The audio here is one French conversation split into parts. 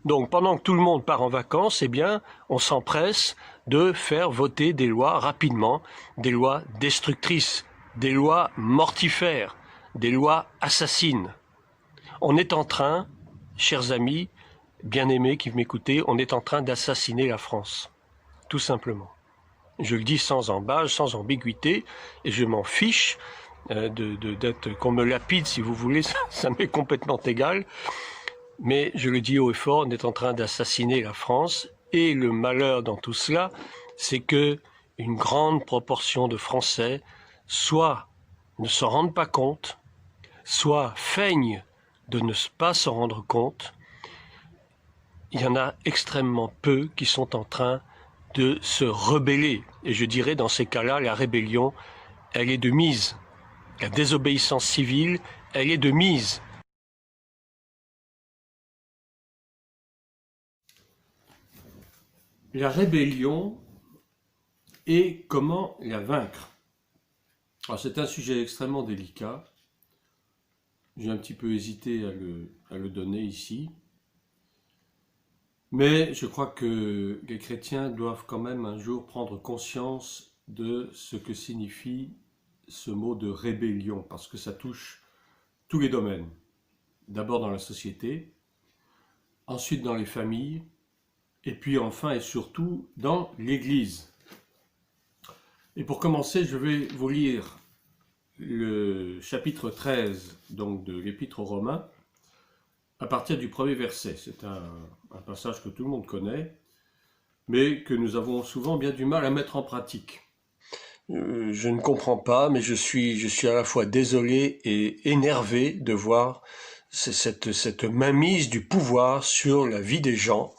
Donc pendant que tout le monde part en vacances, eh bien, on s'empresse de faire voter des lois rapidement, des lois destructrices, des lois mortifères, des lois assassines. On est en train, chers amis, bien-aimés qui m'écoutez, on est en train d'assassiner la France, tout simplement. Je le dis sans embâche, sans ambiguïté, et je m'en fiche qu'on me lapide si vous voulez, ça m'est complètement égal. Mais je le dis haut et fort, on est en train d'assassiner la France, et le malheur dans tout cela, c'est que une grande proportion de Français soit ne s'en rendent pas compte, soit feignent de ne pas s'en rendre compte. Il y en a extrêmement peu qui sont en train de se rebeller. Et je dirais dans ces cas-là, la rébellion, elle est de mise. La désobéissance civile, elle est de mise. La rébellion et comment la vaincre. Alors c'est un sujet extrêmement délicat. J'ai un petit peu hésité à le donner ici. Mais je crois que les chrétiens doivent quand même un jour prendre conscience de ce que signifie ce mot de rébellion, parce que ça touche tous les domaines. D'abord dans la société, ensuite dans les familles, et puis enfin et surtout dans l'Église. Et pour commencer, je vais vous lire le chapitre 13 donc, de l'Épître aux Romains, à partir du premier verset. C'est un passage que tout le monde connaît, mais que nous avons souvent bien du mal à mettre en pratique. Je ne comprends pas, mais je suis à la fois désolé et énervé de voir cette mainmise du pouvoir sur la vie des gens.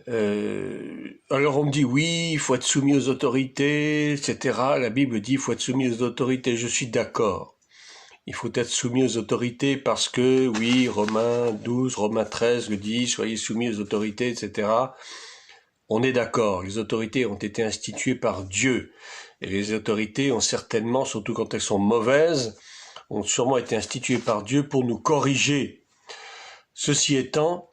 Alors on me dit oui, il faut être soumis aux autorités, etc. La Bible dit il faut être soumis aux autorités. Je suis d'accord. Il faut être soumis aux autorités parce que, oui, Romains 12, Romains 13 le dit, soyez soumis aux autorités, etc. On est d'accord, les autorités ont été instituées par Dieu. Et les autorités ont certainement, surtout quand elles sont mauvaises, ont sûrement été instituées par Dieu pour nous corriger. Ceci étant,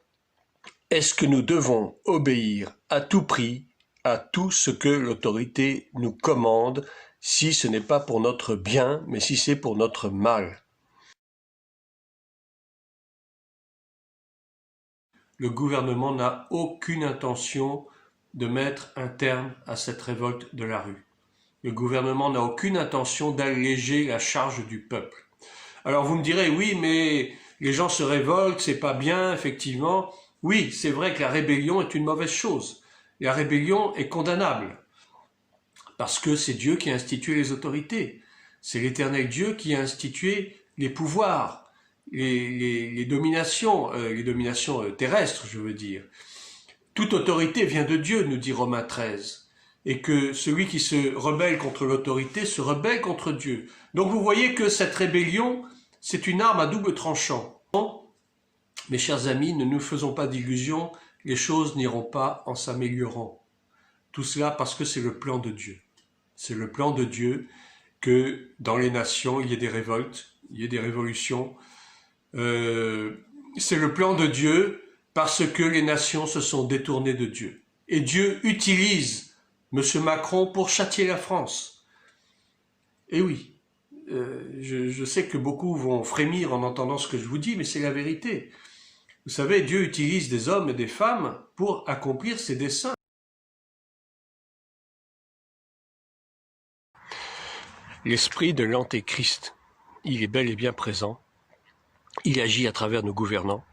est-ce que nous devons obéir à tout prix à tout ce que l'autorité nous commande, si ce n'est pas pour notre bien, mais si c'est pour notre mal? Le gouvernement n'a aucune intention de mettre un terme à cette révolte de la rue. Le gouvernement n'a aucune intention d'alléger la charge du peuple. Alors vous me direz, oui, mais les gens se révoltent, c'est pas bien, effectivement. Oui, c'est vrai que la rébellion est une mauvaise chose. La rébellion est condamnable, parce que c'est Dieu qui a institué les autorités. C'est l'Éternel Dieu qui a institué les pouvoirs, les dominations terrestres, je veux dire. Toute autorité vient de Dieu, nous dit Romains 13. Et que celui qui se rebelle contre l'autorité se rebelle contre Dieu. Donc vous voyez que cette rébellion, c'est une arme à double tranchant. Mes chers amis, ne nous faisons pas d'illusions, les choses n'iront pas en s'améliorant. Tout cela parce que c'est le plan de Dieu. C'est le plan de Dieu que dans les nations, il y ait des révoltes, il y ait des révolutions. C'est le plan de Dieu parce que les nations se sont détournées de Dieu. Et Dieu utilise M. Macron pour châtier la France. Et oui, je sais que beaucoup vont frémir en entendant ce que je vous dis, mais c'est la vérité. Vous savez, Dieu utilise des hommes et des femmes pour accomplir ses desseins. L'esprit de l'antéchrist, il est bel et bien présent. Il agit à travers nos gouvernants.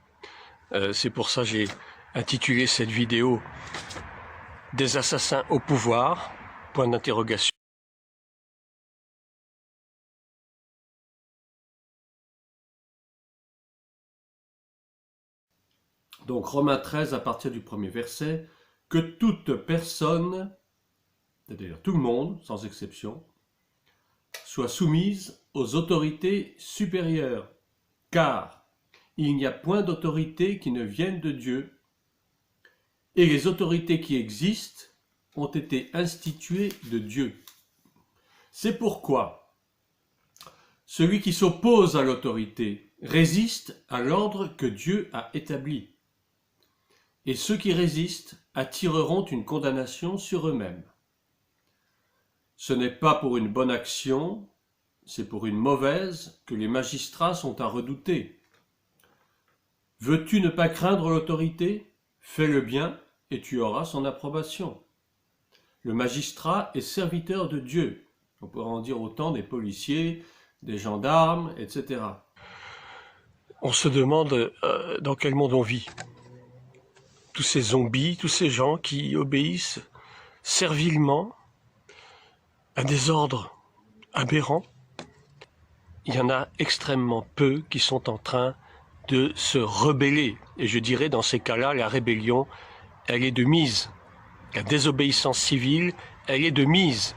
C'est pour ça que j'ai intitulé cette vidéo « Des assassins au pouvoir ?» point d'interrogation. Donc Romains 13 à partir du premier verset, « Que toute personne, c'est-à-dire tout le monde, sans exception, soit soumise aux autorités supérieures, car il n'y a point d'autorité qui ne vienne de Dieu, et les autorités qui existent ont été instituées de Dieu. C'est pourquoi celui qui s'oppose à l'autorité résiste à l'ordre que Dieu a établi. et ceux qui résistent attireront une condamnation sur eux-mêmes. Ce n'est pas pour une bonne action, c'est pour une mauvaise que les magistrats sont à redouter. Veux-tu ne pas craindre l'autorité? Fais le bien et tu auras son approbation. Le magistrat est serviteur de Dieu. On pourrait en dire autant des policiers, des gendarmes, etc. On se demande dans quel monde on vit. Tous ces zombies, tous ces gens qui obéissent servilement à des ordres aberrants. Il y en a extrêmement peu qui sont en train de se rebeller. Et je dirais dans ces cas-là, la rébellion, elle est de mise. La désobéissance civile, elle est de mise.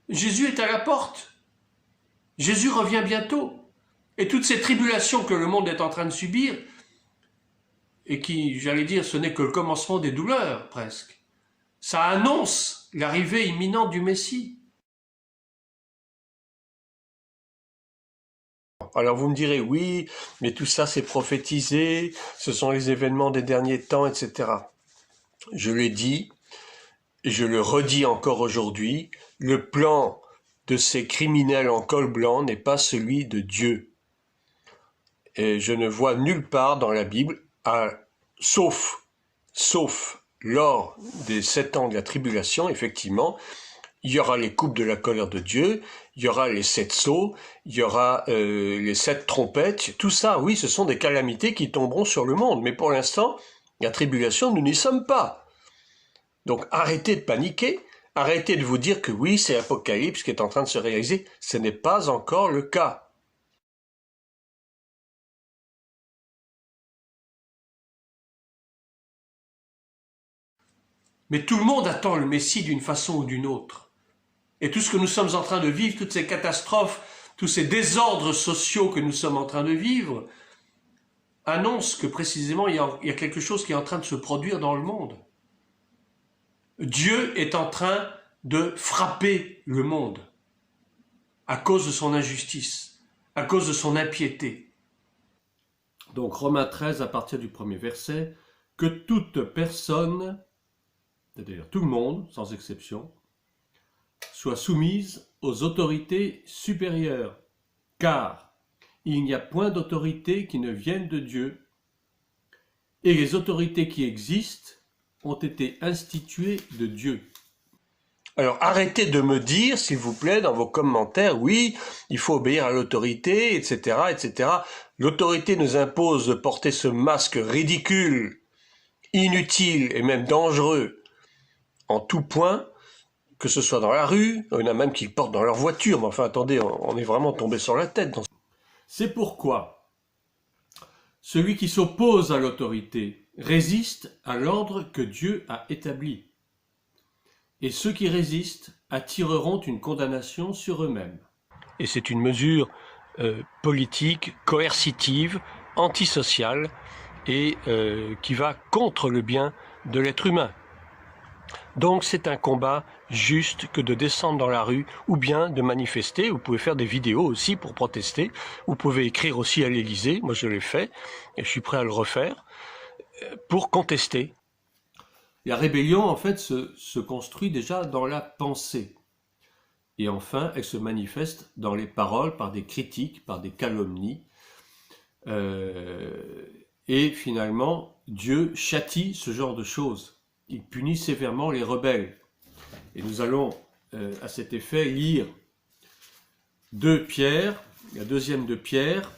Jésus est à la porte. Jésus revient bientôt. Et toutes ces tribulations que le monde est en train de subir, et qui, j'allais dire, ce n'est que le commencement des douleurs, presque, ça annonce l'arrivée imminente du Messie. Alors vous me direz, oui, mais tout ça c'est prophétisé, ce sont les événements des derniers temps, etc. Je l'ai dit, et je le redis encore aujourd'hui, le plan de ces criminels en col blanc n'est pas celui de Dieu. Et je ne vois nulle part dans la Bible, sauf lors des 7 ans de la tribulation, effectivement, il y aura les coupes de la colère de Dieu, il y aura les 7 sceaux, il y aura les 7 trompettes, tout ça, oui, ce sont des calamités qui tomberont sur le monde. Mais pour l'instant, la tribulation, nous n'y sommes pas. Donc arrêtez de paniquer, arrêtez de vous dire que oui, c'est l'Apocalypse qui est en train de se réaliser. Ce n'est pas encore le cas. Mais tout le monde attend le Messie d'une façon ou d'une autre. Et tout ce que nous sommes en train de vivre, toutes ces catastrophes, tous ces désordres sociaux que nous sommes en train de vivre, annoncent que précisément il y a quelque chose qui est en train de se produire dans le monde. Dieu est en train de frapper le monde à cause de son injustice, à cause de son impiété. Donc Romains 13, à partir du premier verset, que toute personne, c'est-à-dire tout le monde, sans exception, soit soumise aux autorités supérieures, car il n'y a point d'autorité qui ne vienne de Dieu, et les autorités qui existent ont été instituées de Dieu. Alors arrêtez de me dire, s'il vous plaît, dans vos commentaires, oui, il faut obéir à l'autorité, etc., etc. L'autorité nous impose de porter ce masque ridicule, inutile et même dangereux en tout point, que ce soit dans la rue, il y en a même qui le portent dans leur voiture, mais enfin attendez, on est vraiment tombé sur la tête. C'est pourquoi celui qui s'oppose à l'autorité résiste à l'ordre que Dieu a établi. Et ceux qui résistent attireront une condamnation sur eux-mêmes. Et c'est une mesure politique, coercitive, antisociale, et qui va contre le bien de l'être humain. Donc c'est un combat juste que de descendre dans la rue ou bien de manifester. Vous pouvez faire des vidéos aussi pour protester. Vous pouvez écrire aussi à l'Élysée, moi je l'ai fait et je suis prêt à le refaire, pour contester. La rébellion en fait se construit déjà dans la pensée. Et enfin elle se manifeste dans les paroles par des critiques, par des calomnies. Et finalement Dieu châtie ce genre de choses. Il punit sévèrement les rebelles. Et nous allons, à cet effet, lire 2 Pierre, la deuxième de Pierre,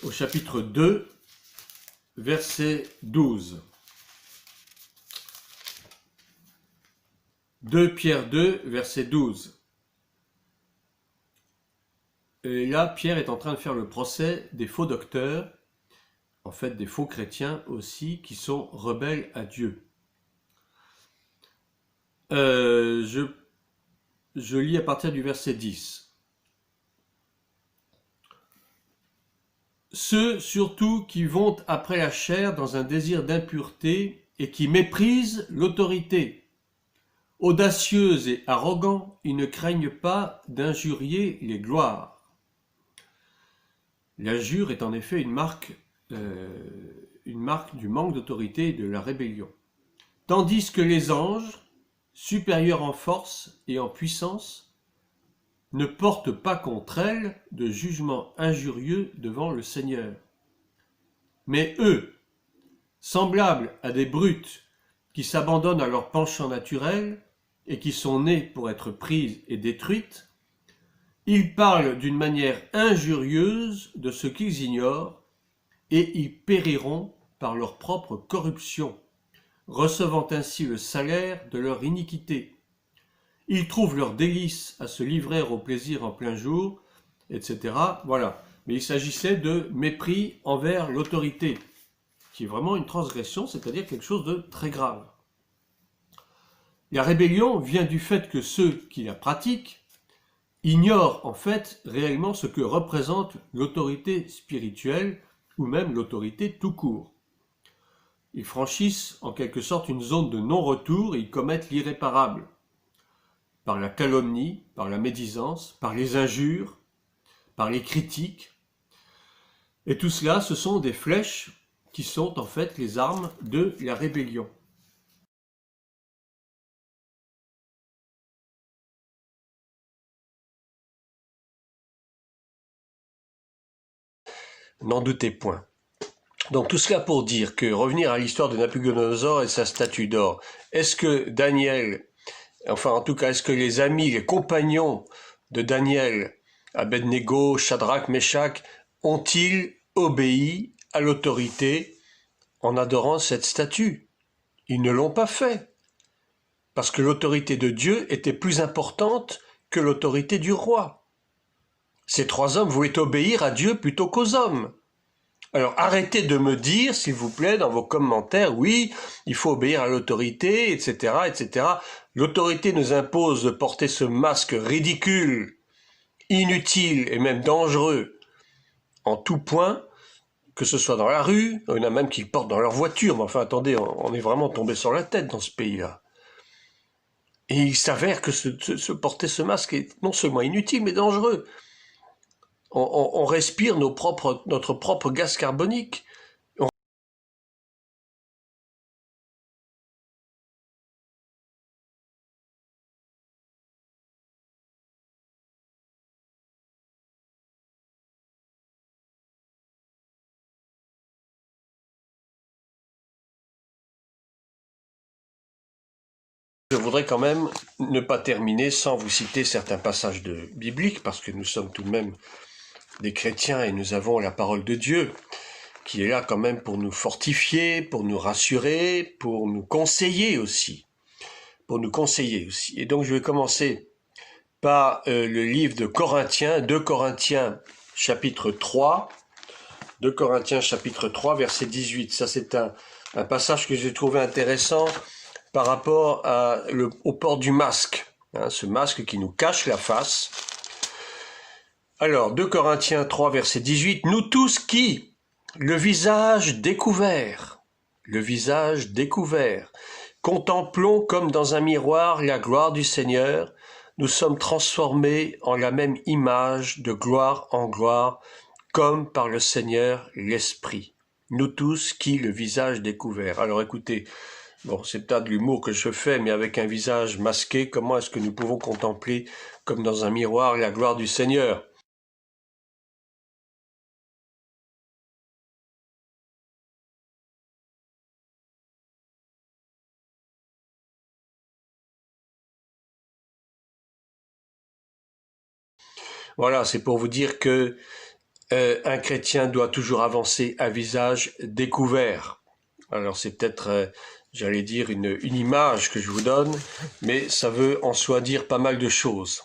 au chapitre 2, verset 12. 2 Pierre 2, verset 12. Et là, Pierre est en train de faire le procès des faux docteurs, en fait des faux chrétiens aussi, qui sont rebelles à Dieu. Je lis à partir du verset 10. Ceux surtout qui vont après la chair dans un désir d'impureté et qui méprisent l'autorité. Audacieux et arrogants, ils ne craignent pas d'injurier les gloires. L'injure est en effet une marque du manque d'autorité et de la rébellion. Tandis que les anges, supérieurs en force et en puissance, ne portent pas contre elles de jugement injurieux devant le Seigneur. Mais eux, semblables à des brutes qui s'abandonnent à leurs penchants naturels et qui sont nées pour être prises et détruites, ils parlent d'une manière injurieuse de ce qu'ils ignorent et ils périront par leur propre corruption, recevant ainsi le salaire de leur iniquité. Ils trouvent leur délice à se livrer au plaisir en plein jour, etc. Voilà. Mais il s'agissait de mépris envers l'autorité, qui est vraiment une transgression, c'est-à-dire quelque chose de très grave. La rébellion vient du fait que ceux qui la pratiquent ignorent en fait réellement ce que représente l'autorité spirituelle ou même l'autorité tout court. Ils franchissent en quelque sorte une zone de non-retour et ils commettent l'irréparable. Par la calomnie, par la médisance, par les injures, par les critiques. Et tout cela, ce sont des flèches qui sont en fait les armes de la rébellion. N'en doutez point. Donc tout cela pour dire que, revenir à l'histoire de Nabuchodonosor et sa statue d'or, est-ce que Daniel, enfin en tout cas est-ce que les amis, les compagnons de Daniel, Abednego, Shadrach, Meshach, ont-ils obéi à l'autorité en adorant cette statue? Ils ne l'ont pas fait, parce que l'autorité de Dieu était plus importante que l'autorité du roi. Ces trois hommes voulaient obéir à Dieu plutôt qu'aux hommes. Alors arrêtez de me dire, s'il vous plaît, dans vos commentaires, oui, il faut obéir à l'autorité, etc., etc. L'autorité nous impose de porter ce masque ridicule, inutile et même dangereux en tout point, que ce soit dans la rue, il y en a même qui le portent dans leur voiture, mais enfin attendez, on est vraiment tombé sur la tête dans ce pays-là. Et il s'avère que porter ce masque est non seulement inutile, mais dangereux. On respire notre propre gaz carbonique. Je voudrais quand même ne pas terminer sans vous citer certains passages bibliques, parce que nous sommes tout de même des chrétiens et nous avons la parole de Dieu, qui est là quand même pour nous fortifier, pour nous rassurer, pour nous conseiller aussi. Et donc je vais commencer par le livre de Corinthiens, 2 Corinthiens chapitre 3, 2 Corinthiens chapitre 3, verset 18. Ça c'est un passage que j'ai trouvé intéressant par rapport au port du masque, hein, ce masque qui nous cache la face. Alors, 2 Corinthiens 3, verset 18, « Nous tous qui, le visage découvert, contemplons comme dans un miroir la gloire du Seigneur, nous sommes transformés en la même image de gloire en gloire, comme par le Seigneur l'Esprit. Nous tous qui, le visage découvert. » Alors écoutez, bon, c'est peut-être de l'humour que je fais, mais avec un visage masqué, comment est-ce que nous pouvons contempler, comme dans un miroir, la gloire du Seigneur? Voilà, c'est pour vous dire que un chrétien doit toujours avancer à visage découvert. Alors c'est peut-être, j'allais dire, une image que je vous donne, mais ça veut en soi dire pas mal de choses.